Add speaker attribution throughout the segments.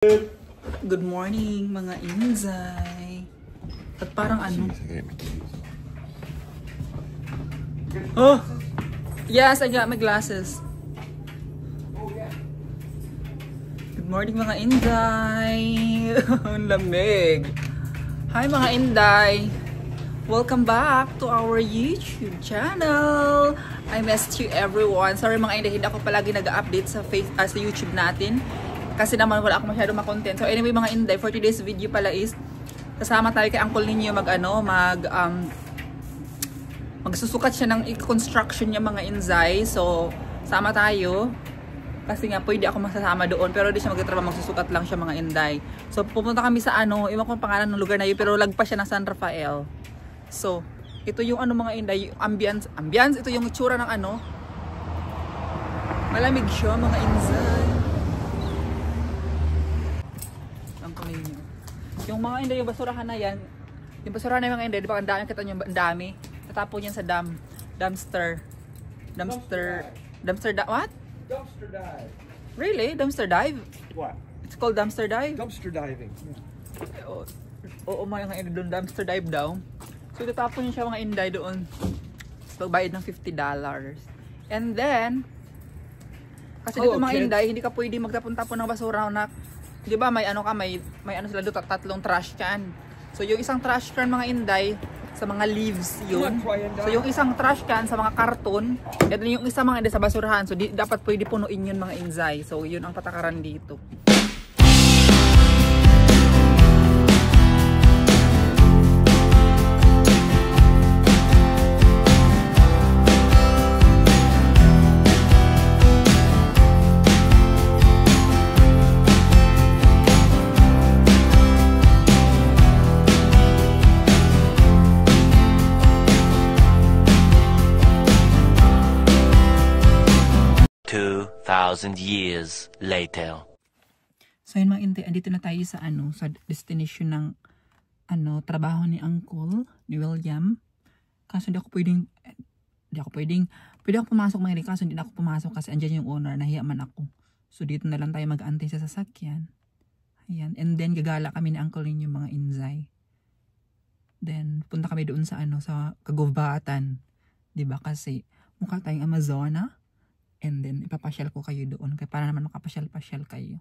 Speaker 1: Good morning mga inzay. At parang ano? Oh! Yes, I got my glasses. Good morning mga inday. Ang lamig. Hi mga inday. Welcome back to our YouTube channel. I missed you everyone. Sorry mga inday, hindi ako palagi nag-update sa YouTube natin. Kasi naman wala ako masyadong makontent. So anyway mga inday, for today's video pala is kasama tayo kay uncle ninyo magsusukat siya ng construction niya mga inzay. So sama tayo. Kasi nga pwede ako masasama doon, pero di siya magtatrabaho, magsusukat lang siya mga inday. So pupunta kami sa iwan ko ang pangalan ng lugar na yun, pero lagpas siya ng San Rafael. So ito yung mga inday, ambience, ito yung itsura ng malamig siya mga inzay. Yung mga inday, yung basurahan na yan, yung basurahan na yung mga inday, di ba ang dami, kita nyo, ang dami, natapon yan sa dumpster what?
Speaker 2: Dumpster dive.
Speaker 1: Really? Dumpster dive?
Speaker 2: What?
Speaker 1: It's called dumpster dive?
Speaker 2: Dumpster diving.
Speaker 1: Oo, mga inday doon, dumpster dive daw. So itatapon yun siya mga inday doon. So bayad ng $50. And then, kasi dito mga inday, hindi ka pwede magtapon-tapon ng basura na, di ba may sila doon, tatlong trash can. So yung isang trash can mga inday sa mga leaves yun. So yung isang trash can sa mga karton, at yung isang mga inday sa basurahan. So dapat pwede punuin yun mga inzay. So yun ang patakaran dito.
Speaker 3: 2,000 years later.
Speaker 1: So yun mga inday, andito na tayo sa sa destination ng trabaho ni Uncle, ni William. Kaso pwede ako pumasok mga inday, kaso hindi na ako pumasok kasi andyan yung owner, nahiya man ako. So dito na lang tayo mag-aantay sa sasakyan. Ayan, and then gagala kami ni Uncle ninyo mga inzay. Then punta kami doon sa sa kagubatan. 'Di ba kasi mukha tayong Amazona. And then, ipapasyal ko kayo doon. Kaya para naman makapasyal-pasyal kayo.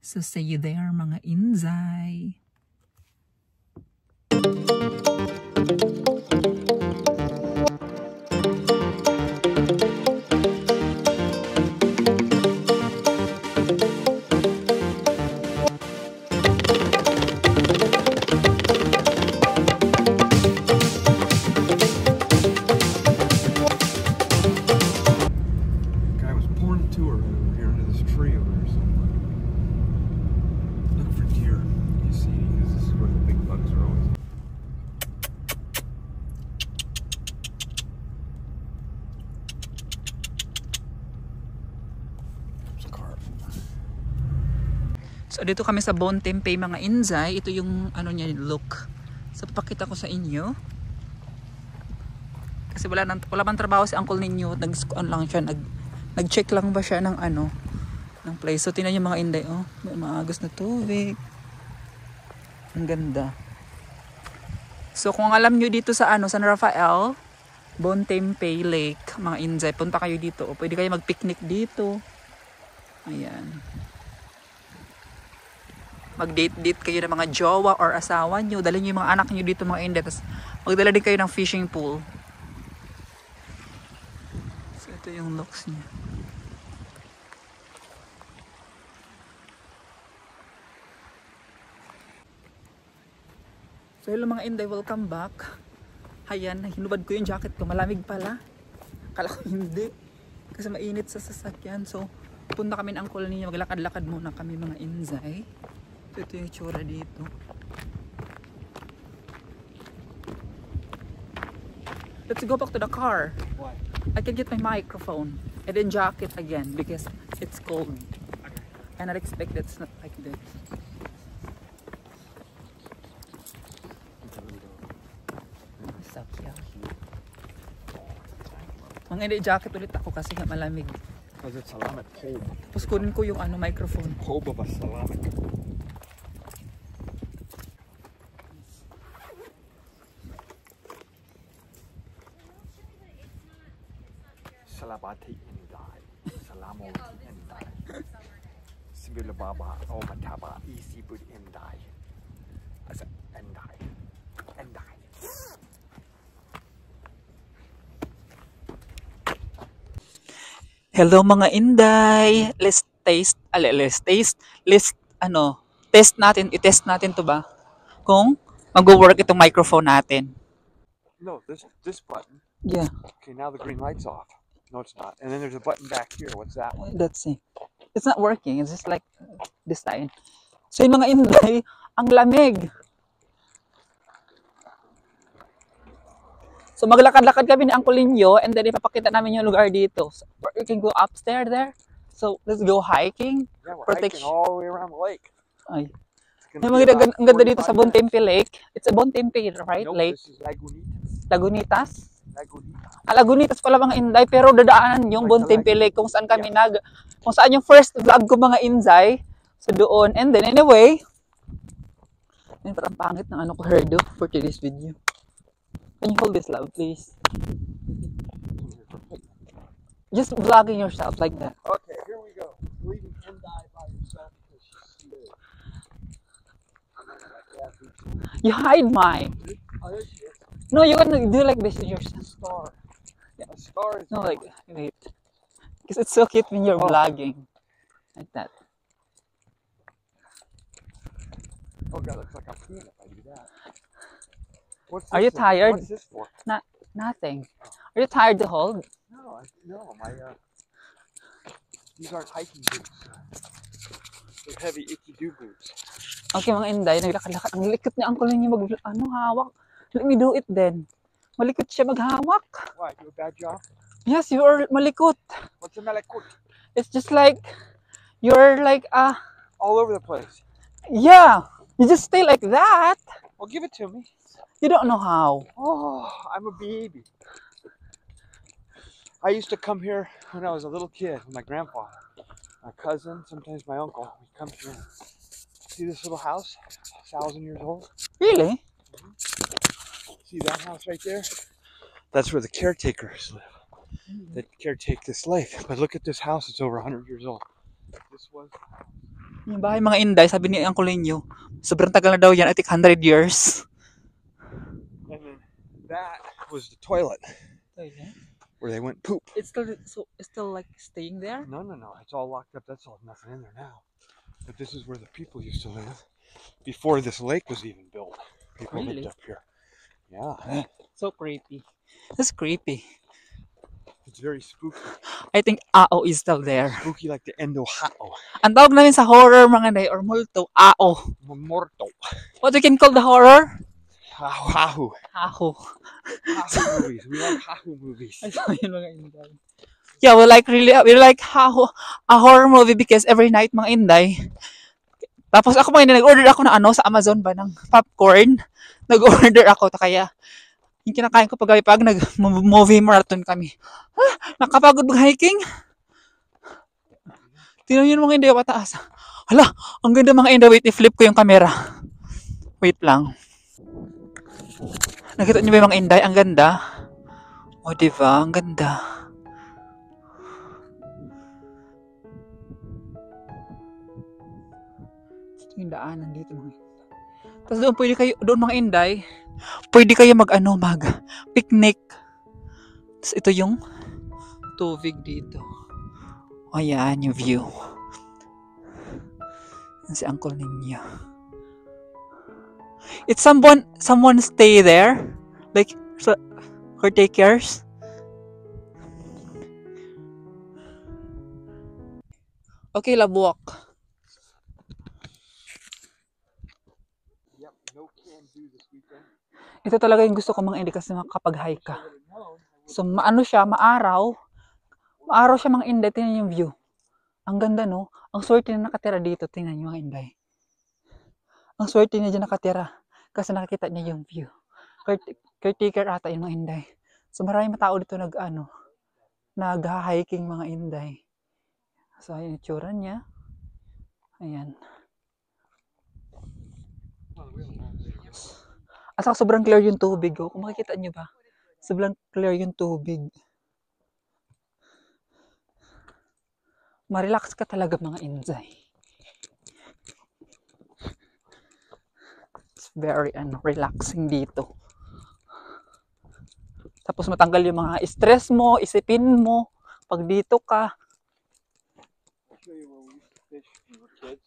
Speaker 1: So, see you there, mga inzay. So dito kami sa Bon Tempeh mga inzay. Ito yung niya look. So papakita ko sa inyo. Kasi wala bang trabaho si uncle ninyo. Nag-check lang ba siya ng ng place. So tingnan niyo mga inday, may maagos na tubig. Ang ganda. So kung alam niyo dito sa San Rafael, Bon Tempeh Lake, mga inzay, punta kayo dito. O pwede kayo mag-picnic dito. Ayan. Mag-date kayo ng mga jowa or asawa nyo. Dali nyo yung mga anak nyo dito mga inday. Tapos magdala din kayo ng fishing pool. So ito yung looks niya. So hello mga inday, welcome back. Ayan, hinubad ko yung jacket ko. Malamig pala. Akala ko hindi. Kasi mainit sa sasakyan. So punta kami ng uncle ninyo. Maglakad-lakad muna kami mga inzay. Ito yung tsura dito. Let's go back to the car.
Speaker 2: Why?
Speaker 1: I can get my microphone and then jacket again because it's cold.
Speaker 2: Okay.
Speaker 1: And I expect it's not like this. Mga hindi jacket ulit ako kasi nga malamig.
Speaker 2: Because it's salamat cold.
Speaker 1: Tapos kunin ko yung ano, microphone.
Speaker 2: Cold of a salamat. Salabati Inday. Salamoti Inday. Sibilababa o Mataba Isibud Inday. As Inday. Inday.
Speaker 1: Hello mga Inday. I-test natin to ba? Kung mag-work itong microphone natin.
Speaker 2: No, this button.
Speaker 1: Yeah,
Speaker 2: Okay, now the green light's off. No, it's not. And then there's a button back here. What's that one?
Speaker 1: let's see. It's not working. It's just like this time. So yung mga Inday, ang lamig. So maglakad-lakad kami ni Uncle Linyo and then ipapakita namin yung lugar dito. So, we can go upstairs there. So let's go hiking.
Speaker 2: Yeah, we're
Speaker 1: Protection.
Speaker 2: hiking all the way around the lake.
Speaker 1: Ay.
Speaker 2: It's gonna
Speaker 1: Yung
Speaker 2: be
Speaker 1: mga
Speaker 2: about
Speaker 1: ang ganda dito sa
Speaker 2: 45 minutes.
Speaker 1: Bontempe Lake. It's a Bontempe, right?
Speaker 2: Nope,
Speaker 1: Lake.
Speaker 2: this is Lagunitas.
Speaker 1: Lagunitas.
Speaker 2: Lagunitas.
Speaker 1: Lagunitas pala mga Inday, pero dadaanan yung
Speaker 2: Like
Speaker 1: Bontempe
Speaker 2: the
Speaker 1: Lake kung saan kami kung saan yung first vlog ko mga Inday. So doon. And then anyway, yun parang pangit ng ano ko herdo for today's video. Can you hold this love, please? Just vlogging yourself like that.
Speaker 2: Okay, here we go. Leaving Inday by yourself because she's scared.
Speaker 1: You hide mine.
Speaker 2: Oh, there she is.
Speaker 1: No, you can do like this to yourself.
Speaker 2: Star. A star is
Speaker 1: No, like, wait. Because it's so cute when you're vlogging. Like that.
Speaker 2: Oh god, looks like a peanut if I do that. What's
Speaker 1: Are you
Speaker 2: this
Speaker 1: tired?
Speaker 2: What's this for?
Speaker 1: Nothing. Are you tired to hold?
Speaker 2: No, my these aren't hiking boots. They're heavy icky-doo boots.
Speaker 1: Okay mga Inday, naglakad-lakad. Ang likot ni Uncle niya hawak. Let me do it then. Malikot siya maghawak.
Speaker 2: Why? Do a bad job?
Speaker 1: Yes, you're malikot.
Speaker 2: What's a malakut?
Speaker 1: It's just like, you're like,
Speaker 2: All over the place.
Speaker 1: yeah. You just stay like that.
Speaker 2: Well, give it to me.
Speaker 1: You don't know how.
Speaker 2: Oh, I'm a baby. I used to come here when I was a little kid with my grandpa, my cousin, sometimes my uncle. We come here. See this little house? 1,000 years old.
Speaker 1: Really?
Speaker 2: See that house right there? That's where the caretakers live. That caretake this lake. But look at this house. It's over 100 years old. This was.
Speaker 1: Yung bahay mga Inday, sabi ni Uncle Linyo, sobrang tagal na daw yan, I think 100 years.
Speaker 2: And then that was the toilet where they went poop.
Speaker 1: It's still like staying there?
Speaker 2: No. It's all locked up. That's all nothing in there now. But this is where the people used to live before this lake was even built. People
Speaker 1: Really?
Speaker 2: lived up here. Yeah.
Speaker 1: So creepy. That's creepy.
Speaker 2: It's very spooky.
Speaker 1: I think Ao is still there.
Speaker 2: Spooky like the Endo Hao.
Speaker 1: Ang tawag namin sa horror mga Inday or multo, Ao.
Speaker 2: Morto.
Speaker 1: What we can call the horror?
Speaker 2: Hahu.
Speaker 1: Aho.
Speaker 2: Hahu movies. We like Hahu movies.
Speaker 1: Yun mga Inday. Yeah, we like a horror movie because every night mga Inday. Tapos ako mga Inday, nag-order ako ng sa Amazon ba ng popcorn. Nag-order ako kaya yung kinakain ko pag nag-movie marathon kami. Nakapagod mag-hiking. Tingnan yun mga Inday pataas. Hala, ang ganda mga Inday. Wait, i-flip ko yung camera. Wait lang. Nakita niyo ba yung mga Inday? Ang ganda. O, diba? Ang ganda. Ito yung daanan dito mga Inday. Tapos doon mga Inday, pwede kayo mag-picnic. Tapos ito yung tubig dito. O, yan yung view. Yan si Uncle ninyo. It's someone stay there? Like, caretakers? Okay, labuak.
Speaker 2: Yep, no can do this weekend.
Speaker 1: Ito talaga yung gusto ko mga Inday kasi makapag-hike ka. So, maaraw. Maaraw siya mga Inday. Tingnan yung view. Ang ganda, no? Ang swerte na nakatira dito. Tingnan nyo mga Inday. Ang swerte niya dyan nakatira. Kasi nakikita niya yung view. Caretaker ata yung mga Inday. So maraming tao dito nag-hiking mga Inday. So, ayan yung itsura niya. Ayan. At saka sobrang clear yung tubig. Oh. Kung makikita nyo ba? Sobrang clear yung tubig. Ma-relax ka talaga mga Inday. It's very relaxing dito. Tapos matanggal yung mga stress mo, isipin mo. Pag dito ka.
Speaker 2: I'll show you where we used to fish when we were kids.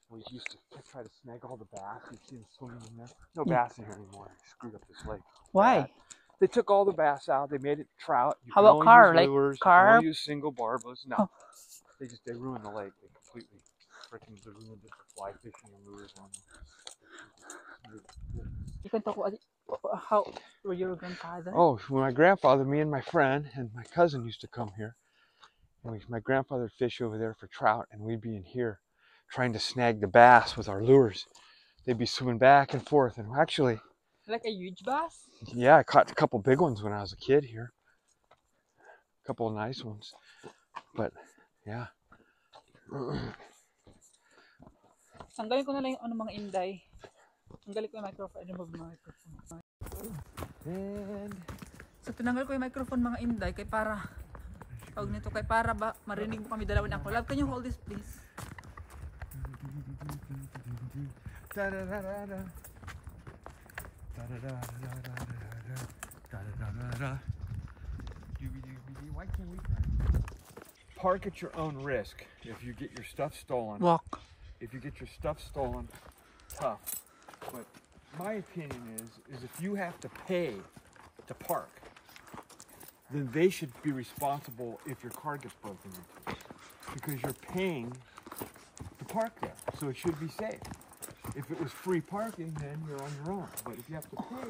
Speaker 2: We used to try to snag all the bass. You see them swimming in there. No bass in here anymore. They screwed up this lake.
Speaker 1: Why?
Speaker 2: They took all the bass out. They made it trout. You
Speaker 1: How
Speaker 2: can
Speaker 1: about
Speaker 2: only
Speaker 1: carp?
Speaker 2: use
Speaker 1: Like
Speaker 2: lures. You can
Speaker 1: carp?
Speaker 2: only use single barbels. No, they ruined the lake. They completely freaking ruined it for fly fishing and lures on them.
Speaker 1: You can talk about how were your grandfather?
Speaker 2: Oh, when my grandfather, me and my friend and my cousin used to come here. And my grandfather would fish over there for trout, and we'd be in here trying to snag the bass with our lures. They'd be swimming back and forth, and actually,
Speaker 1: Like a huge bass?
Speaker 2: yeah, I caught a couple big ones when I was a kid here. A couple of nice ones, but yeah.
Speaker 1: Tanggalin ko na lang yung ano mga Inday. Tanggalin ko yung microphone. Remove yung microphone.
Speaker 2: And
Speaker 1: So tinanggal ko yung microphone mga Inday kay para tawag nito kay para ba marinig mo kami dalawa ng collab. Can you hold this please?
Speaker 2: Why can't we park at your own risk? If you get your stuff stolen,
Speaker 1: Walk.
Speaker 2: if you get your stuff stolen, tough. But my opinion is if you have to pay to park, then they should be responsible if your car gets broken into, because you're paying to park there, so it should be safe. If it was free parking, then you're on your own. But if you have to pay,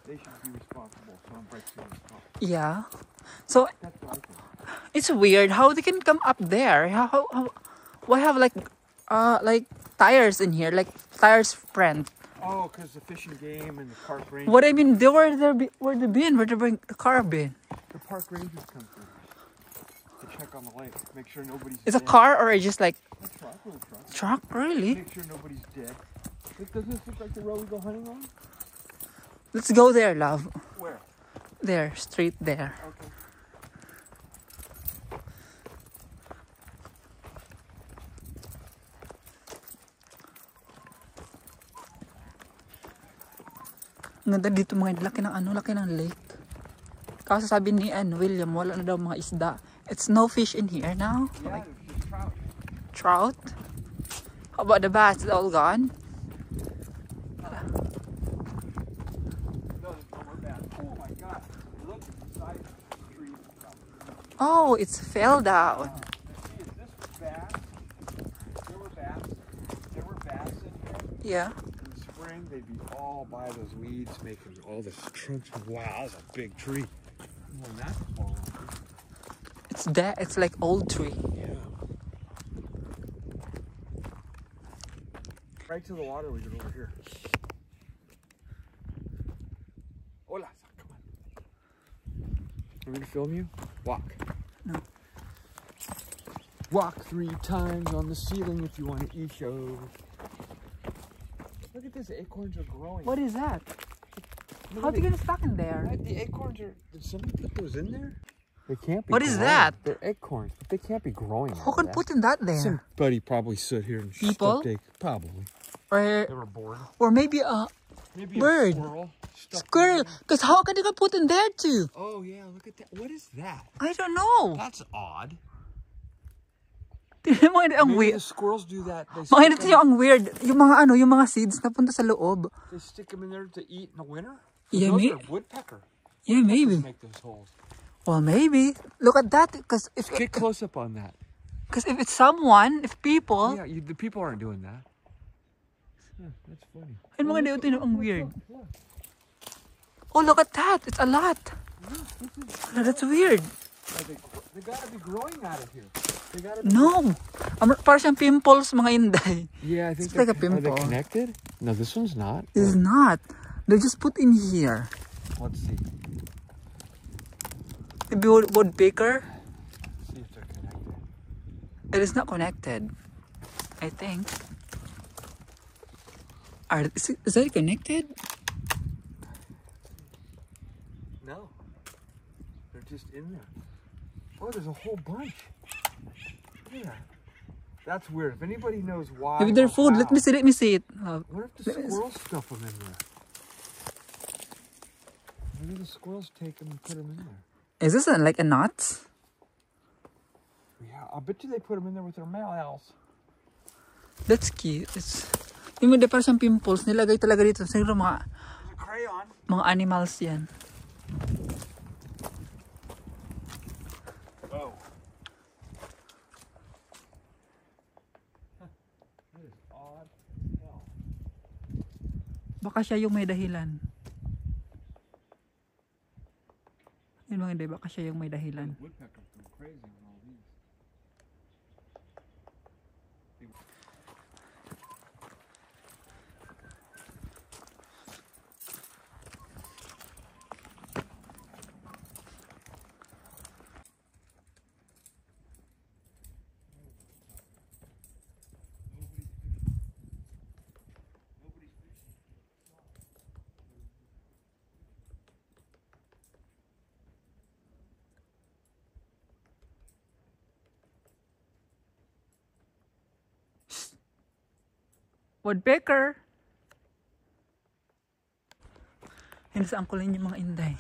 Speaker 2: they should be responsible. So I'm breaking the car.
Speaker 1: Yeah. So
Speaker 2: That's what I think.
Speaker 1: it's weird how they can come up there. How why have like tires in here, like tires friend.
Speaker 2: Oh, because the fishing game and the park rangers.
Speaker 1: What I mean, where they been? Where the car been?
Speaker 2: The park rangers come through to check on the lake, make sure nobody's
Speaker 1: It's a
Speaker 2: dead.
Speaker 1: car or just like
Speaker 2: A truck, little truck.
Speaker 1: truck? Really?
Speaker 2: Make sure nobody's dead. Doesn't this look like the road we go hunting on?
Speaker 1: Let's go there, love.
Speaker 2: Where?
Speaker 1: There, straight there.
Speaker 2: Okay.
Speaker 1: Ang ganda dito mga laki ng laki ng lake. Kaso sabi ni William, wala na daw mga isda. It's no fish in here now.
Speaker 2: Yeah,
Speaker 1: Like
Speaker 2: there's just trout.
Speaker 1: trout. How about the bass? It's all gone.
Speaker 2: No, there's no more bass. Oh my God! Look inside the tree.
Speaker 1: Oh, it's fell down.
Speaker 2: See, if this was bass, there were bass. There were bass in here.
Speaker 1: Yeah.
Speaker 2: In the spring, they'd be all by those weeds, making all this trunks. Wow, that's a big tree. Well, that's falling.
Speaker 1: It's dead. It's like old tree.
Speaker 2: Yeah. Right to the water, we get over here. Hola, come on. I'm gonna film you. Walk.
Speaker 1: No.
Speaker 2: Walk 3 times on the ceiling if you want to eat shows. Look at this, the acorns are growing.
Speaker 1: What is that?
Speaker 2: Look
Speaker 1: How
Speaker 2: at
Speaker 1: are you gonna stuck in there?
Speaker 2: The acorns are. Did somebody put those in there? They can't be.
Speaker 1: What is
Speaker 2: growing.
Speaker 1: that?
Speaker 2: They're acorns, but they can't be growing.
Speaker 1: Who
Speaker 2: out
Speaker 1: can
Speaker 2: of
Speaker 1: put in that there?
Speaker 2: Somebody probably stood here and
Speaker 1: People?
Speaker 2: stuffed probably.
Speaker 1: Or
Speaker 2: They were bored.
Speaker 1: maybe a
Speaker 2: Maybe
Speaker 1: Bird.
Speaker 2: a squirrel. stuffed
Speaker 1: squirrel.
Speaker 2: in there.
Speaker 1: Cause how can they put in there too?
Speaker 2: Oh yeah, look at that. What is that?
Speaker 1: I don't know.
Speaker 2: That's odd.
Speaker 1: Tingnan mo, ang
Speaker 2: Maybe
Speaker 1: weird.
Speaker 2: the squirrels do that. They
Speaker 1: Mga
Speaker 2: stick,
Speaker 1: ito yung ang weird. Yung mga seeds na punta sa loob.
Speaker 2: they stick them in there to eat in the winter.
Speaker 1: Yeah,
Speaker 2: those
Speaker 1: me-
Speaker 2: are woodpecker.
Speaker 1: Yeah, maybe.
Speaker 2: Make those holes.
Speaker 1: Well, maybe. Look at that. Cause if
Speaker 2: Get close up on that.
Speaker 1: it's someone, if people,
Speaker 2: Yeah, the people aren't doing that. Yeah, that's funny.
Speaker 1: and mga ito yung ang weird.
Speaker 2: Look.
Speaker 1: Oh, look at that. It's a lot. That's weird.
Speaker 2: They gotta be growing out of here. They gotta be.
Speaker 1: No. Parang siyang pimples, mga Inday.
Speaker 2: Yeah, I think
Speaker 1: It's like a
Speaker 2: are they
Speaker 1: pimple.
Speaker 2: connected? No, this one's not.
Speaker 1: It's not. They just put in here.
Speaker 2: Let's see.
Speaker 1: Maybe woodpecker.
Speaker 2: See if they're connected.
Speaker 1: It is not connected, I think. Is it connected?
Speaker 2: No. They're just in there. Oh, there's a whole bunch. Yeah. That's weird. If anybody knows why.
Speaker 1: Maybe they're
Speaker 2: or
Speaker 1: food.
Speaker 2: how,
Speaker 1: Let me see it.
Speaker 2: what if the squirrels stuff them in there? Maybe the squirrels take them and put them in there.
Speaker 1: Is this like a nut?
Speaker 2: Yeah, I bet you they put them in there with their mouths.
Speaker 1: That's cute. Yung may parang siyang pimples, nilagay talaga dito. Siguro
Speaker 2: There's a crayon.
Speaker 1: mga animals yan.
Speaker 2: Whoa. That is odd as hell.
Speaker 1: Baka siya yung may dahilan. Yun mga hindi, baka siya yung may dahilan.
Speaker 2: Woodpeckers go crazy with all these.
Speaker 1: Woodpecker! Hindi sa angkulin yung mga inday.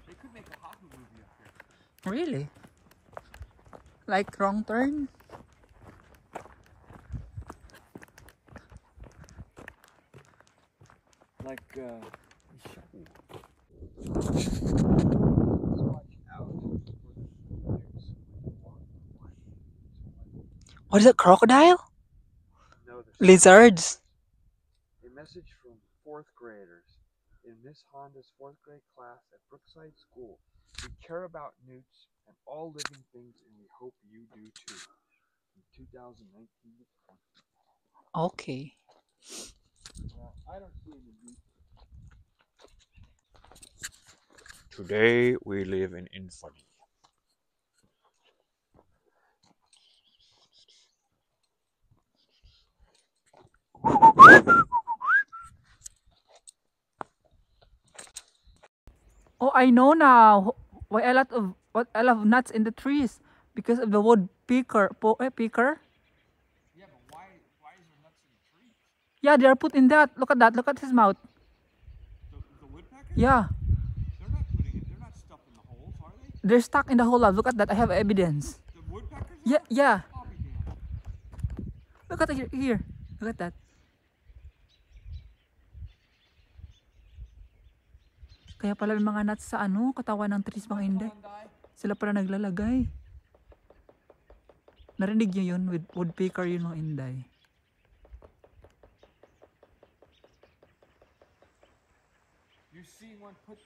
Speaker 2: They could make a Hollywood movie up here.
Speaker 1: Really? Like Wrong Turn?
Speaker 2: Like,
Speaker 1: What is it? Crocodile?
Speaker 2: No, there's
Speaker 1: Lizards?
Speaker 2: a message from 4th graders in Miss Honda's 4th grade class at Brookside School. We care about newts and all living things, and we hope you do too. From 2019 to 20.
Speaker 1: Okay.
Speaker 2: Well, I don't see any newts. Today we live in infamy.
Speaker 1: Oh, I know now why a lot of nuts in the trees because of the woodpecker. Pecker?
Speaker 2: Yeah, but why is there nuts in the tree?
Speaker 1: Yeah, they are put in that. Look at that. Look at his mouth.
Speaker 2: The woodpeckers?
Speaker 1: Yeah,
Speaker 2: They're not putting it. They're not stuffed in the holes, are they?
Speaker 1: they're stuck in the hole. Look at that. I have evidence.
Speaker 2: The woodpeckers?
Speaker 1: Yeah, yeah.
Speaker 2: I'll be damned.
Speaker 1: Look at it here. Look at that. Kaya pala may mga nuts sa katawan ng trees mga hindi. Sila pala naglalagay. Narinig niyo yun with woodpecker yun mga inday.
Speaker 2: You see one put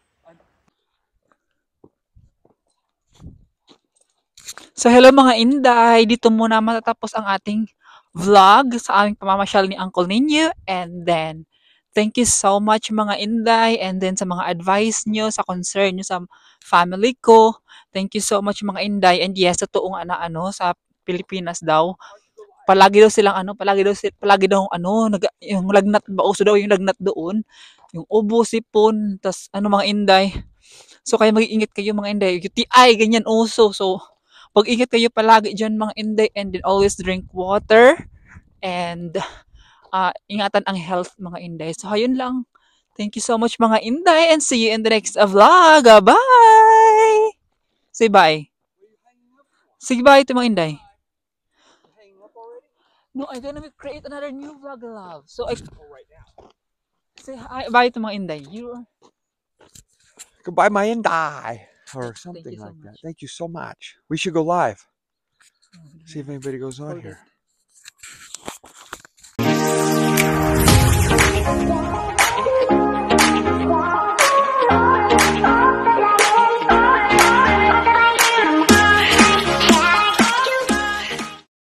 Speaker 1: So hello mga inday, dito muna matatapos ang ating vlog sa aming pamamasyal ni Uncle Ninyo. And then, thank you so much mga inday. And then sa mga advice nyo, sa concern nyo sa family ko. Thank you so much mga inday. And yes, totoo nga na sa Pilipinas daw. Palagi daw yung lagnat ba? Uso daw yung lagnat doon. Yung ubo, sipon, tas mga inday. So kaya mag-iingat kayo mga inday. UTI, ganyan uso. So, pag-ingat kayo palagi dyan mga inday, and then always drink water and ingatan ang health mga inday. So ayun lang. Thank you so much mga inday, and see you in the next vlog. Bye! Say bye. Say bye to mga inday. No, I'm gonna create another new vlog, love. So
Speaker 2: right now.
Speaker 1: say hi, bye to mga inday.
Speaker 2: Goodbye, my Inday, or
Speaker 1: Thank
Speaker 2: something
Speaker 1: you so
Speaker 2: like that.
Speaker 1: much.
Speaker 2: Thank you so much. We should go live. See if anybody goes on here.